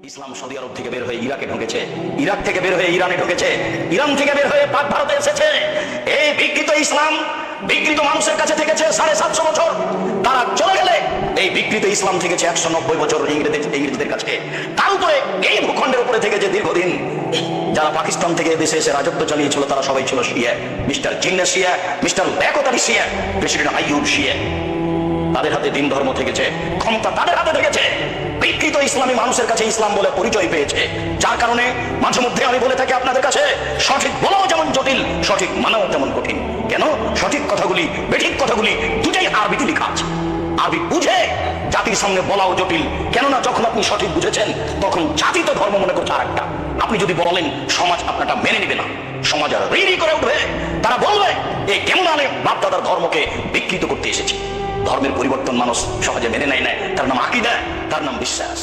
ইসলাম Saudi আরব থেকে বের হয়ে ইরাকে ঢুকেছে, ইরাক থেকে বের হয়ে ইরানে ঢুকেছে, ইরান থেকে বের হয়ে পাক ভারতে এসেছে। এই বিকৃত ইসলাম বিকৃত মানুষের কাছে থেকেছে 750 বছর। তারা চলে গেলে এই বিকৃত ইসলাম থেকেছে 190 বছর ইংরেজদের কাছে। তার উপরে এই ভূখণ্ডের উপরে থেকেছে দীর্ঘদিন। যারা পাকিস্তান থেকে দেশে এসে রাজত্ব চালিয়েছিল তারা সবাই ছিল শিয়া। মিস্টার জিন্নাহ শিয়া, মিস্টার লেকতারি শিয়া, প্রেসিডেন্ট আইয়ুব শিয়া। তাদের হাতে দিন ধর্ম থেকেছে, ক্ষমতা তাদের হাতে থেকেছে। বিকৃত ইসলামী মানুষের কাছে ইসলাম বলে পরিচয় পেয়েছে, যার কারণে মাঝে মধ্যে আমি বলে থাকি আপনাদের কাছে, সঠিক বলাও যেমন জটিল, সঠিক মানাও তেমন কঠিন। কেন? সঠিক কথাগুলি বেঠিক কথাগুলি দুটাই আরবিতে লেখা আছে। আরবি বুঝে জাতির সামনে বলাও জটিল, কেননা যখন আপনি সঠিক বুঝেছেন তখন জাতি তো ধর্ম মনে করছে আরেকটা। আপনি যদি বলেন সমাজ আপনারটা মেনে নেবে না, সমাজ আর রিরি করে উঠবে। তারা বলবে এই কেমন আলে বাপ দাদার ধর্মকে বিকৃত করতে এসেছে। ধর্মের পরিবর্তন মানুষ সহজে মেনে নেয় না, তার নাম আকীদা, তার নাম বিশ্বাস।